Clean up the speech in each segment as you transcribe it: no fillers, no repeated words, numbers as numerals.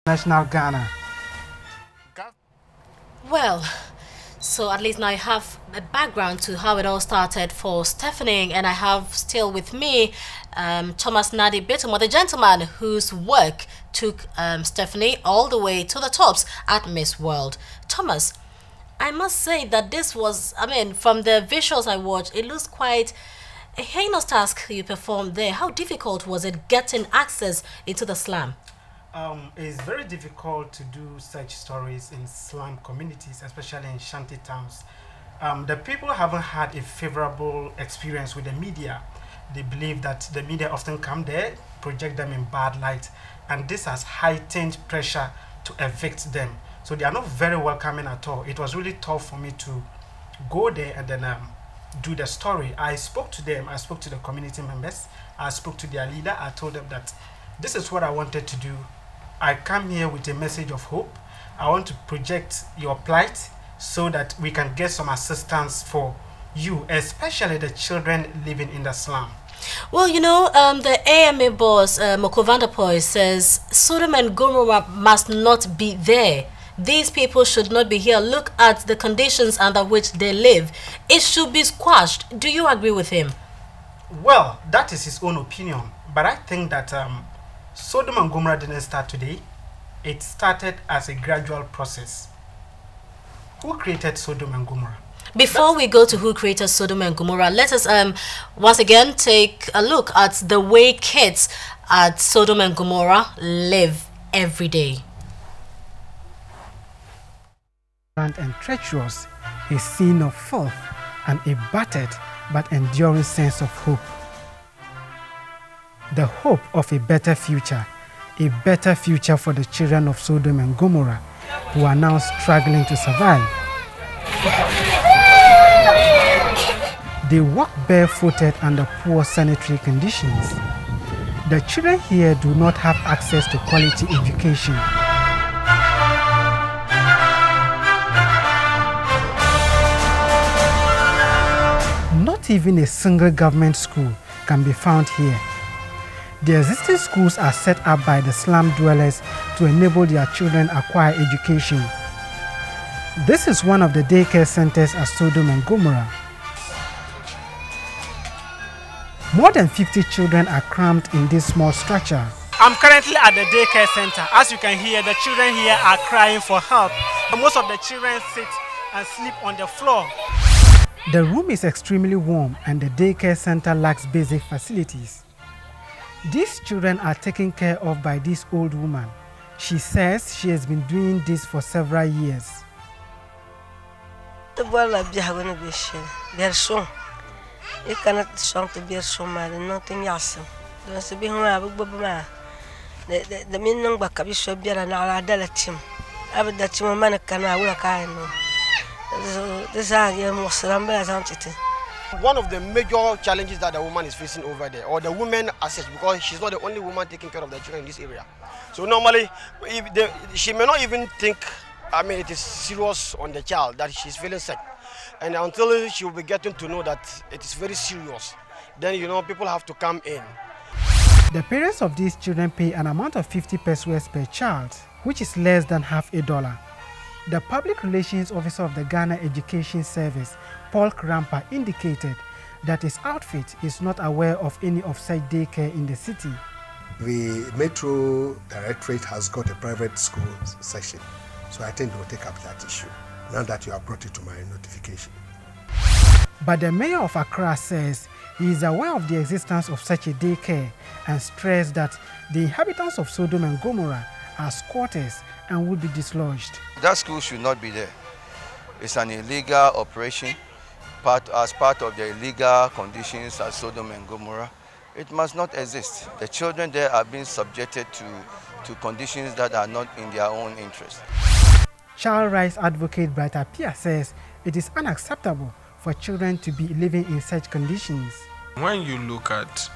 National Ghana. Well, so at least now I have a background to how it all started for Stephanie, and I have still with me Thomas Nadi Bitamo, the gentleman whose work took Stephanie all the way to the tops at Miss World. Thomas, I must say that this was, I mean, from the visuals I watched, it looks quite a heinous task you performed there. How difficult was it getting access into the slum? It's very difficult to do such stories in slum communities, especially in shanty towns. The people haven't had a favorable experience with the media. They believe that the media often come there, project them in bad light, and this has heightened pressure to evict them. So they are not very welcoming at all. It was really tough for me to go there and then do the story. I spoke to them, I spoke to the community members, I spoke to their leader, I told them that this is what I wanted to do. I come here with a message of hope. I want to project your plight so that we can get some assistance for you, especially the children living in the slum. Well, you know, the AMA boss, Moko Vanderpoy, says Sodom and Gomorrah must not be there. These people should not be here. Look at the conditions under which they live. It should be squashed. Do you agree with him? Well, that is his own opinion. But I think that Sodom and Gomorrah didn't start today. It started as a gradual process. Who created Sodom and Gomorrah? Before we go to who created Sodom and Gomorrah, let us once again take a look at the way kids at Sodom and Gomorrah live every day. And treacherous, a scene of filth and a battered but enduring sense of hope. The hope of a better future for the children of Sodom and Gomorrah who are now struggling to survive. They walk barefooted under poor sanitary conditions. The children here do not have access to quality education. Not even a single government school can be found here. The existing schools are set up by the slum dwellers to enable their children acquire education. This is one of the daycare centers at Sodom and Gomorrah. More than 50 children are crammed in this small structure. I'm currently at the daycare center. As you can hear, the children here are crying for help. Most of the children sit and sleep on the floor. The room is extremely warm and the daycare center lacks basic facilities. These children are taken care of by this old woman. She says she has been doing this for several years. Ik kan het soms te beer zomaar nothing else. Dus ik ben gewoon de minder bakkabi zo beer na ala dalatim. Abi dat je man kan awula kan no. Dus je moest ramba zamchite. One of the major challenges that the woman is facing over there, or the woman as such, because she's not the only woman taking care of the children in this area. So normally, she may not even think, I mean, it is serious on the child that she's feeling sick. And until she will be getting to know that it is very serious, then, you know, people have to come in. The parents of these children pay an amount of 50 pesos per child, which is less than half a dollar. The Public Relations Officer of the Ghana Education Service, Paul Krampa, indicated that his outfit is not aware of any of such daycare in the city. The Metro Directorate has got a private school section, so I think they will take up that issue now that you have brought it to my notification. But the mayor of Accra says he is aware of the existence of such a daycare and stressed that the inhabitants of Sodom and Gomorrah are squatters and will be dislodged. That school should not be there. It's an illegal operation as part of the illegal conditions at Sodom and Gomorrah. It must not exist. The children there are being subjected to conditions that are not in their own interest. Child rights advocate Bright Apia says it is unacceptable for children to be living in such conditions. When you look at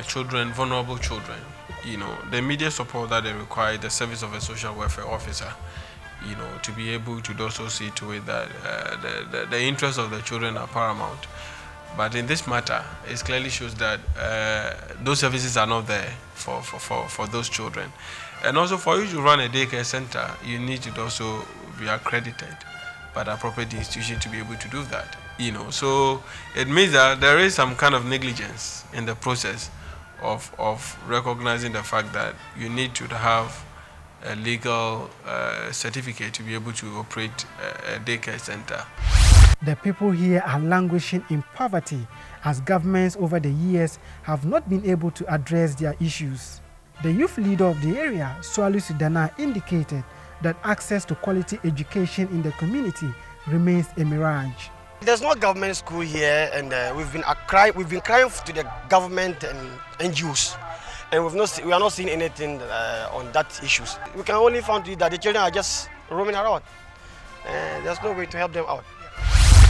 children, vulnerable children, you know, the immediate support that they require, the service of a social welfare officer, you know, to be able to also see to it that the interests of the children are paramount. But in this matter, it clearly shows that those services are not there for those children. And also for you to run a daycare center, you need to also be accredited by the appropriate institution to be able to do that. So it means that there is some kind of negligence in the process of recognizing the fact that you need to have a legal certificate to be able to operate a daycare center. The people here are languishing in poverty as governments over the years have not been able to address their issues. The youth leader of the area, Swali Sudana, indicated that access to quality education in the community remains a mirage. There's no government school here, and we've been crying to the government and NGOs, and we are not seeing anything on that issues. We can only find that the children are just roaming around, and there's no way to help them out.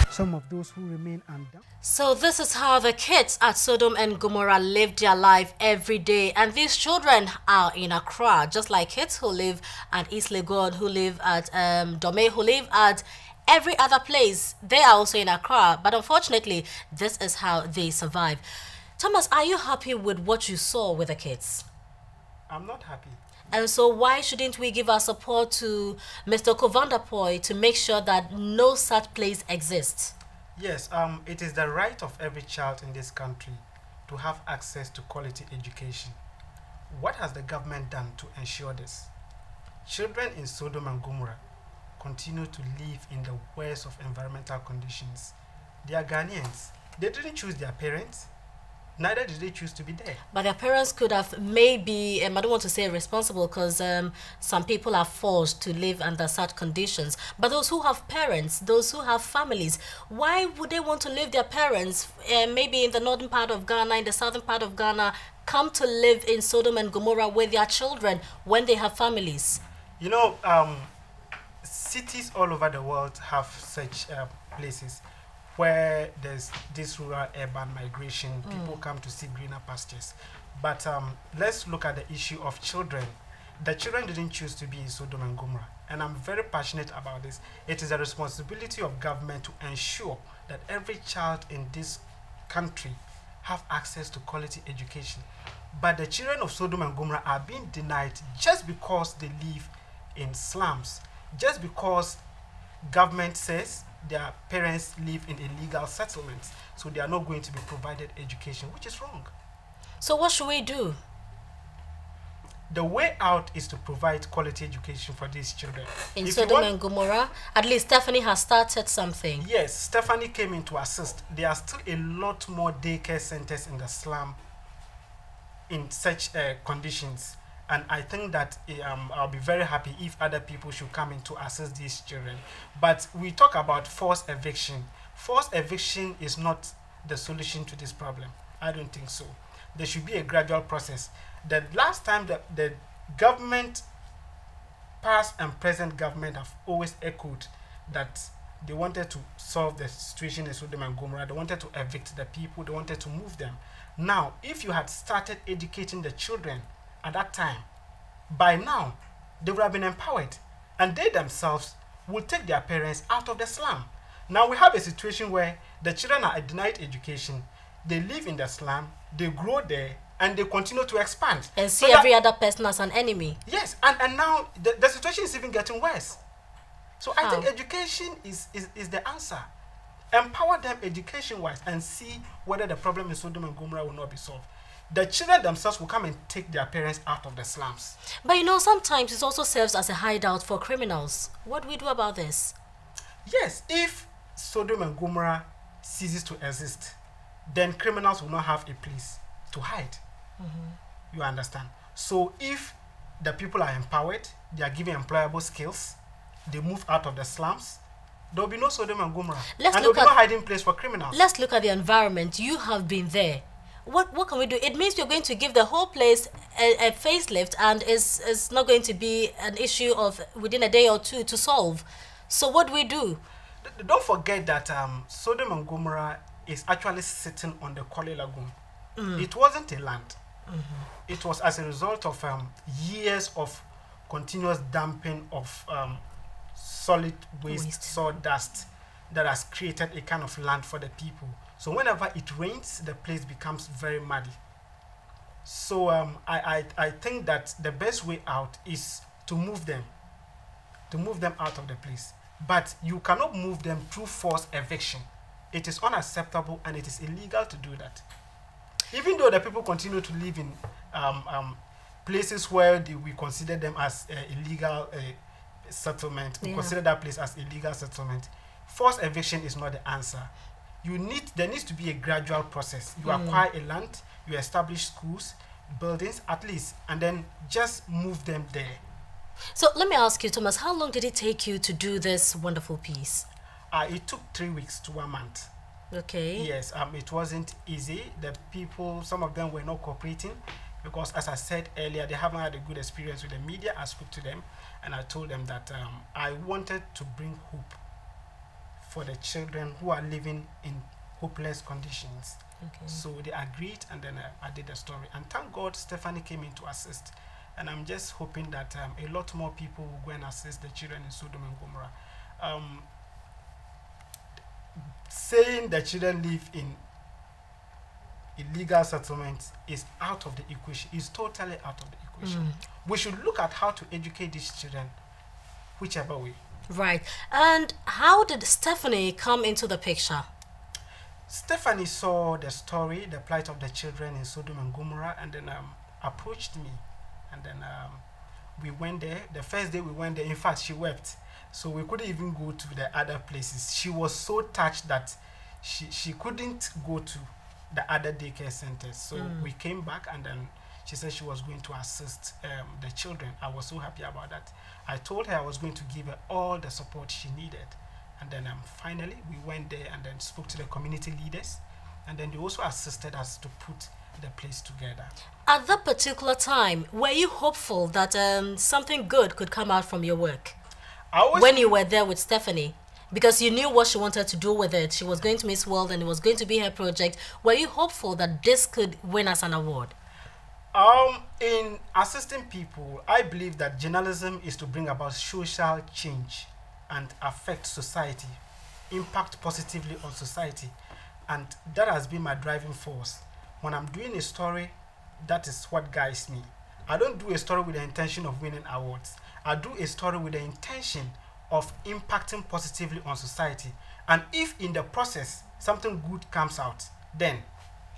Some of those who remain undone. So this is how the kids at Sodom and Gomorrah live their life every day. And these children are in Accra, just like kids who live at East Legon, who live at Dome, who live at every other place. They are also in Accra. But unfortunately, this is how they survive. Thomas, are you happy with what you saw with the kids? I'm not happy. And so why shouldn't we give our support to Mr. Kovandapoy to make sure that no such place exists? Yes, it is the right of every child in this country to have access to quality education. What has the government done to ensure this? Children in Sodom and Gomorrah continue to live in the worst of environmental conditions. They are Ghanaians. They didn't choose their parents. Neither did they choose to be there. But their parents could have maybe, I don't want to say responsible because some people are forced to live under such conditions. But those who have parents, those who have families, why would they want to leave their parents, maybe in the northern part of Ghana, in the southern part of Ghana, come to live in Sodom and Gomorrah with their children when they have families? You know, cities all over the world have such places where there's this rural-urban migration. People come to see greener pastures. But let's look at the issue of children. The children didn't choose to be in Sodom and Gomorrah. And I'm very passionate about this. It is a responsibility of government to ensure that every child in this country have access to quality education. But the children of Sodom and Gomorrah are being denied just because they live in slums, just because government says their parents live in illegal settlements, so they are not going to be provided education, which is wrong. So what should we do? The way out is to provide quality education for these children. In Sodom and Gomorrah, at least Stephanie has started something. Yes, Stephanie came in to assist. There are still a lot more daycare centers in the slum in such conditions. And I think that I'll be very happy if other people should come in to assist these children. But we talk about forced eviction. Forced eviction is not the solution to this problem. I don't think so. There should be a gradual process. The last time that the government, past and present government, have always echoed that they wanted to solve the situation in Sodom and Gomorrah. They wanted to evict the people. They wanted to move them. Now, if you had started educating the children at that time, by now they would have been empowered, and they themselves will take their parents out of the slum. Now we have a situation where the children are denied education, they live in the slum, they grow there, and they continue to expand and see every other person as an enemy. Yes, and now the situation is even getting worse. So I think education is the answer. Empower them education-wise and see whether the problem in Sodom and Gomorrah will not be solved. The children themselves will come and take their parents out of the slums. But you know, sometimes it also serves as a hideout for criminals. What do we do about this? Yes, if Sodom and Gomorrah ceases to exist, then criminals will not have a place to hide. You understand? So if the people are empowered, they are given employable skills, they move out of the slums, there will be no Sodom and Gomorrah. And there will be no hiding place for criminals. Let's look at the environment. You have been there. What can we do? It means you're going to give the whole place a facelift, and it's not going to be an issue of within a day or two to solve. So what do we do? Don't forget that Sodom and Gomorrah is actually sitting on the Korle Lagoon. It wasn't a land. It was as a result of years of continuous dumping of solid waste, sawdust, that has created a kind of land for the people. So whenever it rains, the place becomes very muddy. So I think that the best way out is to move them out of the place. But you cannot move them through forced eviction. It is unacceptable and it is illegal to do that. Even though the people continue to live in places where we consider them as illegal settlement, we consider that place as illegal settlement, forced eviction is not the answer. There needs to be a gradual process. You acquire a land, you establish schools, buildings at least, and then just move them there. So let me ask you, Thomas, how long did it take you to do this wonderful piece? It took 3 weeks to 1 month. Okay. Yes, it wasn't easy. The people, some of them were not cooperating because, as I said earlier, they haven't had a good experience with the media. I spoke to them and I told them that I wanted to bring hope for the children who are living in hopeless conditions. Okay. So they agreed, and then I did the story. And thank God Stephanie came in to assist. And I'm just hoping that a lot more people will go and assist the children in Sodom and Gomorrah. Saying the children live in illegal settlements is out of the equation, is totally out of the equation. We should look at how to educate these children, whichever way. Right. And how did Stephanie come into the picture? Stephanie saw the story, the plight of the children in Sodom and Gomorrah, and then approached me. And then we went there. The first day we went there, in fact, she wept. So we couldn't even go to the other places. She was so touched that she couldn't go to the other daycare centers. So we came back, and then she said she was going to assist the children. I was so happy about that. I told her I was going to give her all the support she needed. And then finally we went there and then spoke to the community leaders. And then they also assisted us to put the place together. At that particular time, were you hopeful that something good could come out from your work? When you were there with Stephanie? Because you knew what she wanted to do with it. She was going to Miss World and it was going to be her project. Were you hopeful that this could win us an award? In assisting people, I believe that journalism is to bring about social change and affect society, impact positively on society. And that has been my driving force. When I'm doing a story, that is what guides me. I don't do a story with the intention of winning awards. I do a story with the intention of impacting positively on society. And if in the process something good comes out, then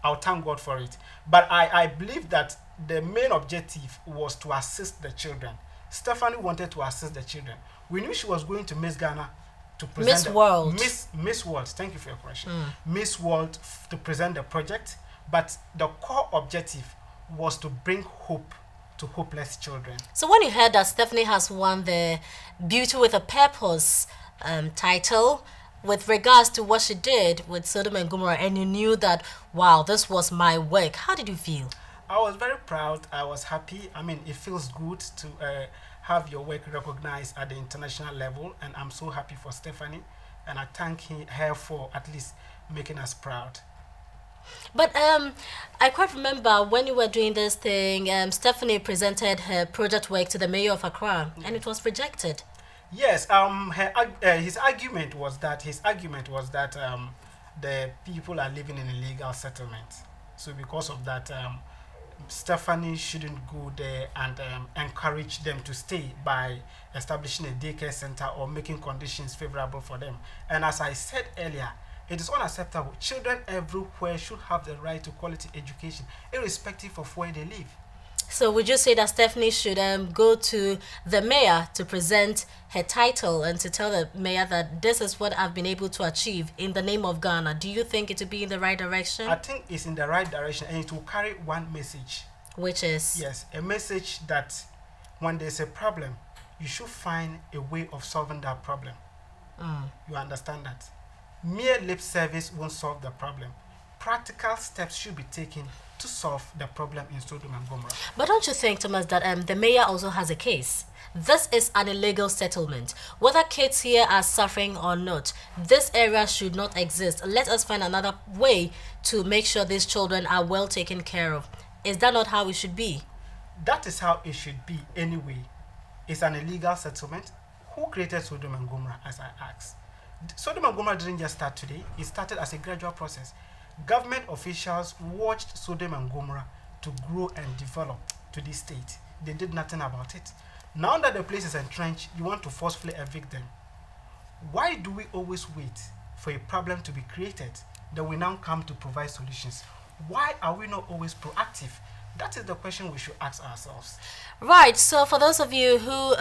I'll thank God for it. But I believe that the main objective was to assist the children. Stephanie wanted to assist the children. We knew she was going to Miss Ghana to present Miss World. Miss World. Thank you for your question. Miss World to present the project, but the core objective was to bring hope to hopeless children. So when you heard that Stephanie has won the Beauty with a Purpose title with regards to what she did with Sodom and Gomorrah, and you knew that, wow, this was my work, how did you feel? I was very proud. I was happy. I mean, it feels good to have your work recognized at the international level, and I'm so happy for Stephanie, and I thank her for at least making us proud. But I quite remember when you were doing this thing, Stephanie presented her project work to the mayor of Accra, and it was rejected. Yes, his argument was that the people are living in illegal settlement. So because of that, Stephanie shouldn't go there and encourage them to stay by establishing a daycare center or making conditions favorable for them. And as I said earlier, it is unacceptable. Children everywhere should have the right to quality education, irrespective of where they live. So would you say that Stephanie should go to the mayor to present her title and to tell the mayor that this is what I've been able to achieve in the name of Ghana? Do you think it would be in the right direction? I think it's in the right direction, and it will carry one message. Which is? Yes, a message that when there's a problem, you should find a way of solving that problem. You understand that? Mere lip service won't solve the problem. Practical steps should be taken to solve the problem in Sodom and Gomorrah. But don't you think, Thomas, that the mayor also has a case? This is an illegal settlement. Whether kids here are suffering or not, this area should not exist. Let us find another way to make sure these children are well taken care of. Is that not how it should be? That is how it should be anyway. It's an illegal settlement. Who created Sodom and Gomorrah, as I asked? Sodom and Gomorrah didn't just start today. It started as a gradual process. Government officials watched Sodom and Gomorrah to grow and develop to this state. They did nothing about it. Now that the place is entrenched, you want to forcefully evict them. Why do we always wait for a problem to be created that we now come to provide solutions? Why are we not always proactive? That is the question we should ask ourselves. Right. So for those of you who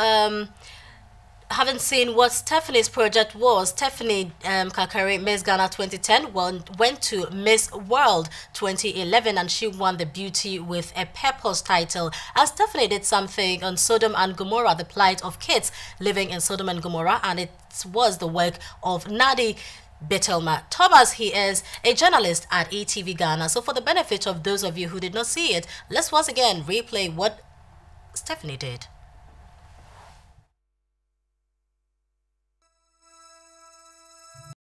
haven't seen what Stephanie's project was, Stephanie Kakari, Miss Ghana 2010, went to Miss World 2011 and she won the Beauty with a Purpose title. And Stephanie did something on Sodom and Gomorrah, the plight of kids living in Sodom and Gomorrah, and it was the work of Nadi Betelma Thomas. He is a journalist at ETV Ghana. So for the benefit of those of you who did not see it, let's once again replay what Stephanie did.